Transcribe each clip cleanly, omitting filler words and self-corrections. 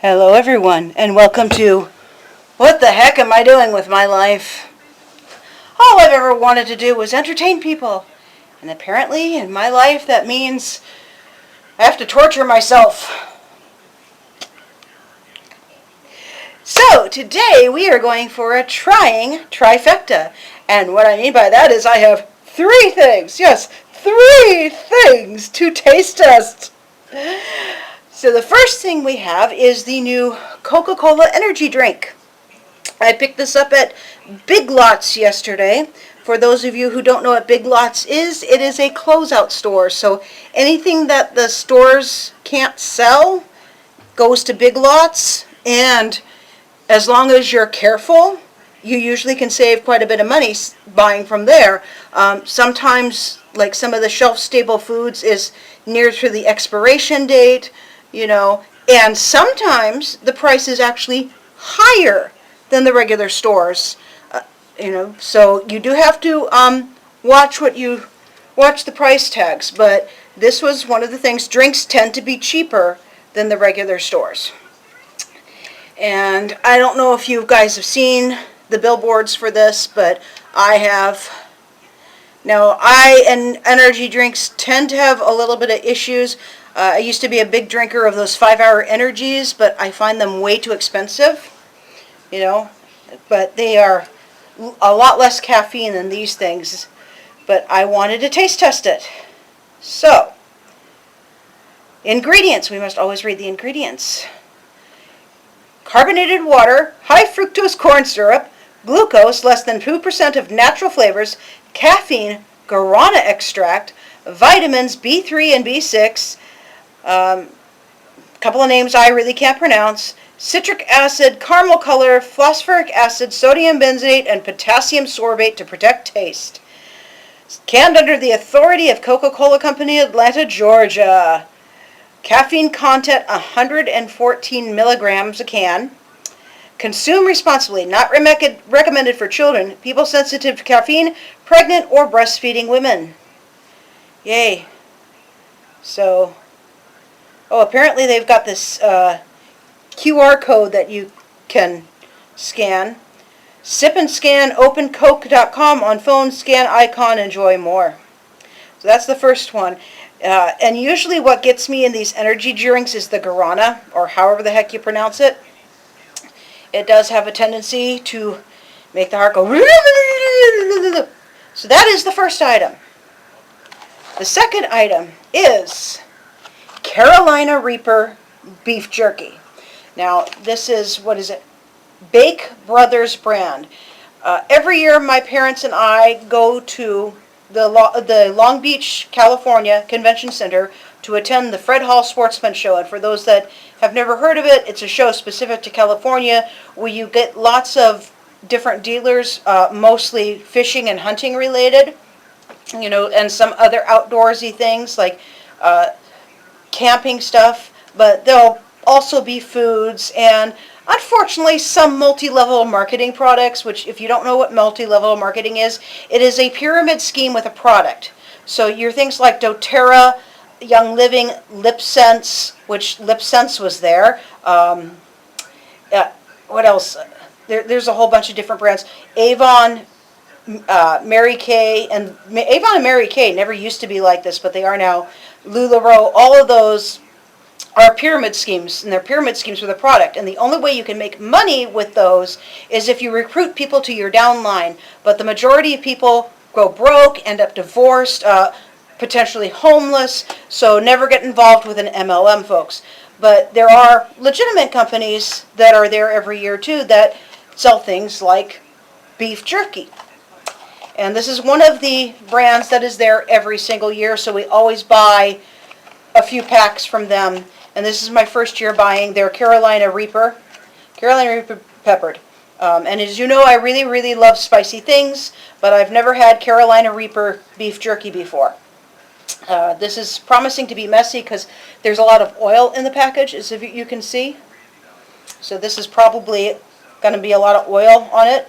Hello everyone, and welcome to What the Heck Am I Doing with My Life? All I've ever wanted to do was entertain people, and apparently in my life that means I have to torture myself. So today we are going for a trying trifecta, and what I mean by that is I have three things to taste test. So the first thing we have is the new Coca Cola energy drink. I picked this up at Big Lots yesterday. For those of you who don't know what Big Lots is, it is a closeout store. So anything that the stores can't sell goes to Big Lots, and as long as you're careful, you usually can save quite a bit of money buying from there. Sometimes, like some of the shelf-stable foods is near to the expiration date, and sometimes the price is actually higher than the regular stores, so you do have to watch the price tags, but this was one of the things. Drinks tend to be cheaper than the regular stores. And I don't know if you guys have seen the billboards for this, but I have. Now, and energy drinks tend to have a little bit of issues. I used to be a big drinker of those 5-hour energies, but I find them way too expensive, but they are a lot less caffeine than these things. But I wanted to taste test it. So, ingredients. We must always read the ingredients. Carbonated water, high fructose corn syrup, glucose, less than 2% of natural flavors, caffeine, guarana extract, vitamins B3 and B6, couple of names I really can't pronounce, citric acid, caramel color, phosphoric acid, sodium benzoate, and potassium sorbate to protect taste. Canned under the authority of Coca Cola Company, Atlanta, Georgia. Caffeine content 114 milligrams a can. Consume responsibly. Not recommended for children, people sensitive to caffeine, pregnant or breastfeeding women. Yay. So, apparently they've got this QR code that you can scan. Sip and scan opencoke.com on phone, scan icon, enjoy more. So that's the first one. And usually what gets me in these energy drinks is the guarana, or however the heck you pronounce it. It does have a tendency to make the heart go. So that is the first item. The second item is Carolina Reaper beef jerky. Now, this is, Bake Brothers brand. Every year my parents and I go to the Long Beach, California Convention Center to attend the Fred Hall Sportsman Show. And for those that have never heard of it, it's a show specific to California where you get lots of different dealers, mostly fishing and hunting related, and some other outdoorsy things like camping stuff. But there'll also be foods and, unfortunately, some multi-level marketing products, which if you don't know what multi-level marketing is, it is a pyramid scheme with a product. So your things like doTERRA, Young Living, Lip Sense, which Lip Sense was there. What else? There's a whole bunch of different brands. Avon, Mary Kay, and Avon and Mary Kay never used to be like this, but they are now. LuLaRoe, all of those are pyramid schemes, and they're pyramid schemes with a product. And the only way you can make money with those is if you recruit people to your downline. But the majority of people go broke, end up divorced, potentially homeless, so never get involved with an MLM, folks. But there are legitimate companies that are there every year, too, that sell things like beef jerky. And this is one of the brands that is there every single year, so we always buy a few packs from them. And this is my first year buying their Carolina Reaper peppered. And as you know, I really, really love spicy things, but I've never had Carolina Reaper beef jerky before. This is promising to be messy because there's a lot of oil in the package, as if you can see. So this is probably going to be a lot of oil on it.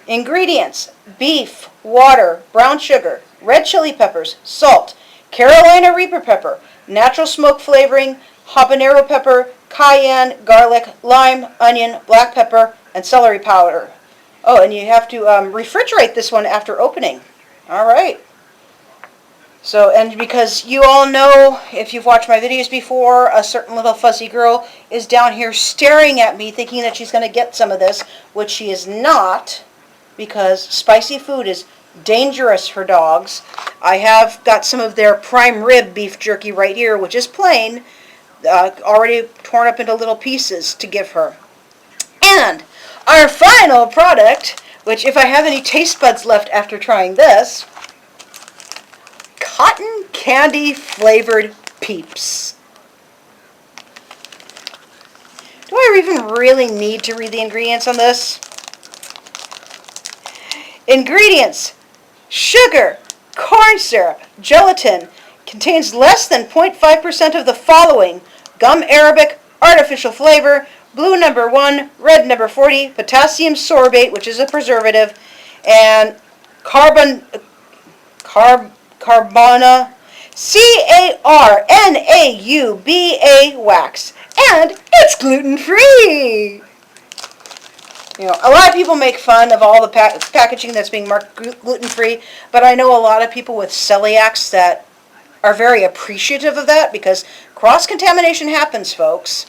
Ingredients: beef, water, brown sugar, red chili peppers, salt, Carolina Reaper pepper, natural smoke flavoring, habanero pepper, cayenne, garlic, lime, onion, black pepper, and celery powder. Oh, and you have to refrigerate this one after opening. All right. So, and because you all know, if you've watched my videos before, a certain little fuzzy girl is down here staring at me thinking that she's going to get some of this, which she is not, because spicy food is dangerous for dogs. I have got some of their prime rib beef jerky right here, which is plain, already torn up into little pieces to give her. And our final product, which if I have any taste buds left after trying this, Cotton Candy Flavored Peeps. Do I even really need to read the ingredients on this? Ingredients: sugar, corn syrup, gelatin. Contains less than 0.5% of the following: gum arabic, artificial flavor, blue number 1, red number 40, potassium sorbate, which is a preservative, and carbona, CARNAUBA wax. And it's gluten-free! You know, a lot of people make fun of all the packaging that's being marked gluten-free, but I know a lot of people with celiacs that are very appreciative of that, because cross-contamination happens, folks.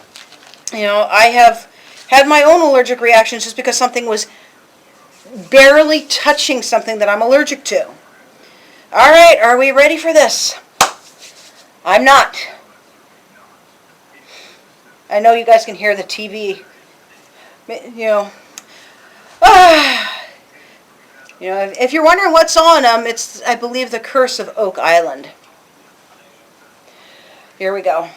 You know, I have had my own allergic reactions just because something was barely touching something that I'm allergic to. All right, are we ready for this? I'm not. I know you guys can hear the TV. You know, if you're wondering what's on them, it's, I believe, the Curse of Oak Island. Here we go.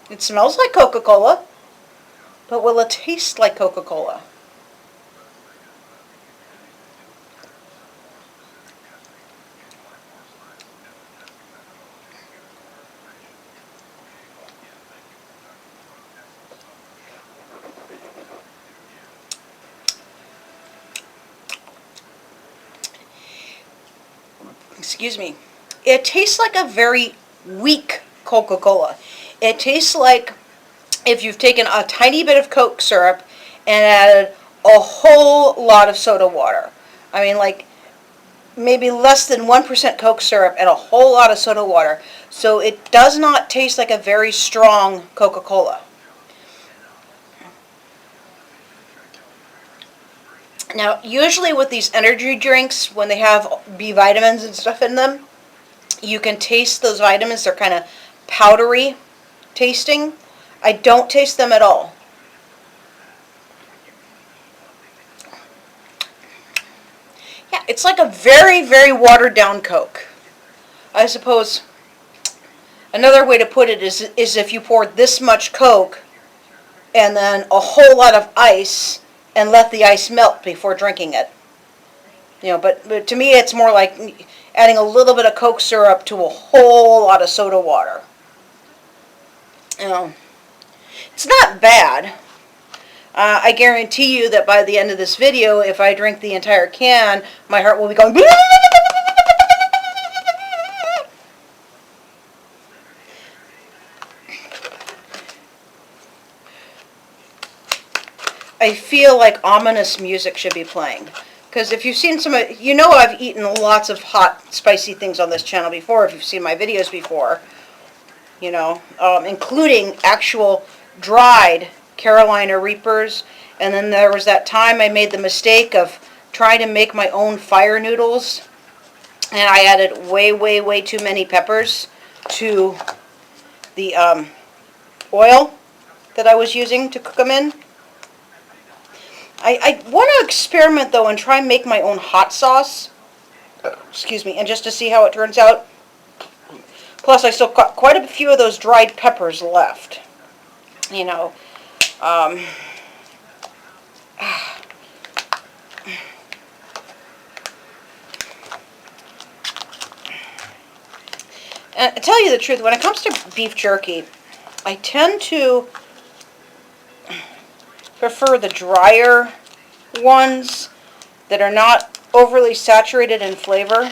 It smells like Coca Cola, but will it taste like Coca Cola? Excuse me. It tastes like a very weak Coca Cola. It tastes like if you've taken a tiny bit of Coke syrup and added a whole lot of soda water. I mean, like maybe less than 1% Coke syrup and a whole lot of soda water. So it does not taste like a very strong Coca Cola. Now, usually with these energy drinks, when they have B vitamins and stuff in them, you can taste those vitamins. They're kind of powdery tasting. I don't taste them at all. Yeah, it's like a very, very watered down Coke. I suppose another way to put it is if you poured this much Coke and then a whole lot of ice and let the ice melt before drinking it. You know, but to me it's more like adding a little bit of Coke syrup to a whole lot of soda water. You know, it's not bad. I guarantee you that by the end of this video, if I drink the entire can, my heart will be going. I feel like ominous music should be playing. Because if you've seen some, you know I've eaten lots of hot, spicy things on this channel before, if you've seen my videos before. You know, including actual dried Carolina Reapers. And then there was that time I made the mistake of trying to make my own fire noodles. And I added way, way, way too many peppers to the oil that I was using to cook them in. I want to experiment, though, and try and make my own hot sauce. Excuse me, and just to see how it turns out. Plus, I still got quite a few of those dried peppers left. You know. And to tell you the truth, when it comes to beef jerky, I tend to prefer the drier ones that are not overly saturated in flavor.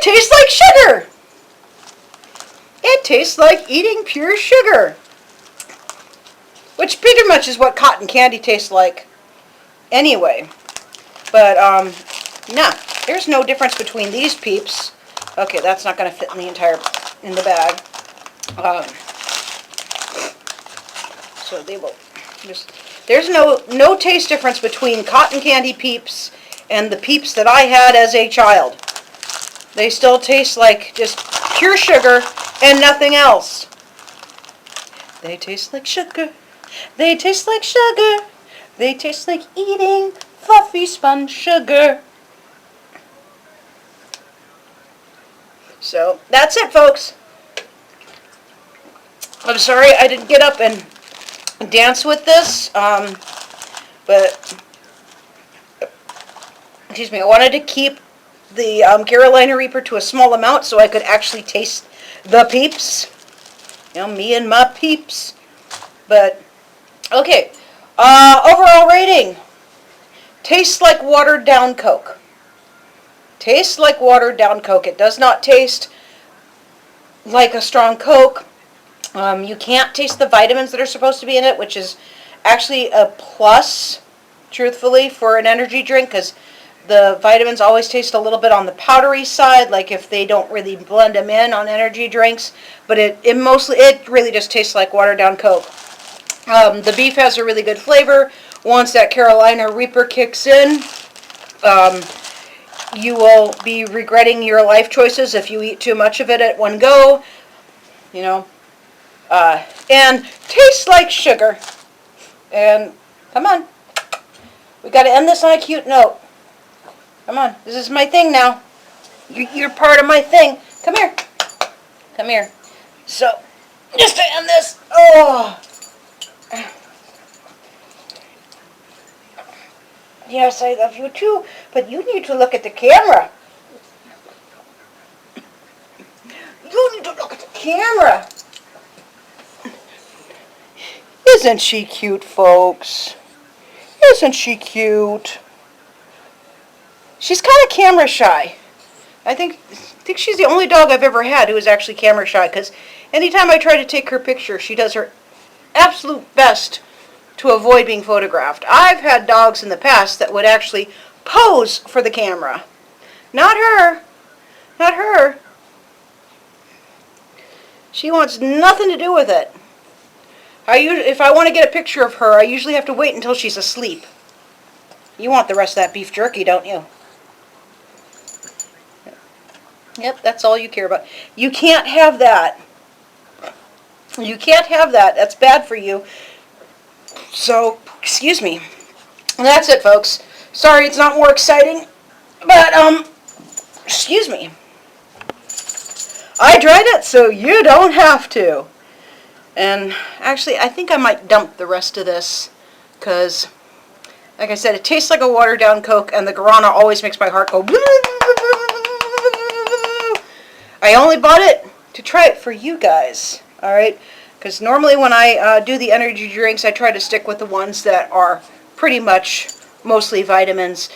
It tastes like sugar. It tastes like eating pure sugar. Which pretty much is what cotton candy tastes like anyway. But, nah, there's no difference between these Peeps. Okay, that's not going to fit in the bag. So they will just, there's no taste difference between cotton candy Peeps and the Peeps that I had as a child. They still taste like just pure sugar and nothing else. They taste like sugar. They taste like sugar. They taste like eating fluffy spun sugar. So, that's it, folks. I'm sorry I didn't get up and dance with this, but, excuse me, I wanted to keep the Carolina Reaper to a small amount so I could actually taste the Peeps. You know, me and my Peeps. But, okay, overall rating. Tastes like watered down Coke. Tastes like watered down Coke. It does not taste like a strong Coke. You can't taste the vitamins that are supposed to be in it, which is actually a plus, truthfully, for an energy drink, because the vitamins always taste a little bit on the powdery side, like if they don't really blend them in on energy drinks. But it really just tastes like watered down Coke. The beef has a really good flavor. Once that Carolina Reaper kicks in, you will be regretting your life choices if you eat too much of it at one go. You know. And tastes like sugar. And, come on. We got to end this on a cute note. Come on. This is my thing now. You're part of my thing. Come here. Come here. So, just to end this. Oh. Yes, I love you too, but you need to look at the camera. You need to look at the camera. Isn't she cute, folks? Isn't she cute? She's kind of camera shy. I think she's the only dog I've ever had who is actually camera shy, because anytime I try to take her picture, she does her absolute best to avoid being photographed. I've had dogs in the past that would actually pose for the camera. Not her. Not her. She wants nothing to do with it. If I want to get a picture of her, I usually have to wait until she's asleep. You want the rest of that beef jerky, don't you? Yep, that's all you care about. You can't have that. You can't have that. That's bad for you. So, excuse me. That's it, folks. Sorry it's not more exciting, but, excuse me. I tried it, so you don't have to. And, actually, I think I might dump the rest of this, because, like I said, it tastes like a watered-down Coke, and the guarana always makes my heart go. I only bought it to try it for you guys, alright? Because normally when I do the energy drinks, I try to stick with the ones that are pretty much mostly vitamins.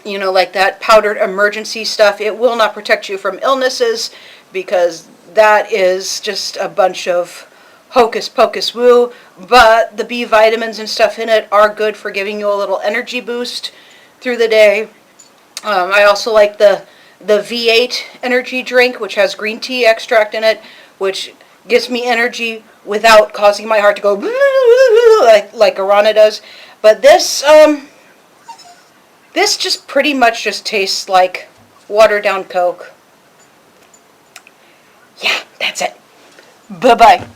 You know, like that powdered emergency stuff. It will not protect you from illnesses, because that is just a bunch of hocus pocus woo. But the B vitamins and stuff in it are good for giving you a little energy boost through the day. I also like the V8 energy drink, which has green tea extract in it, which gives me energy without causing my heart to go like guarana does. But this this just pretty much just tastes like watered down Coke. Yeah, that's it. Bye-bye.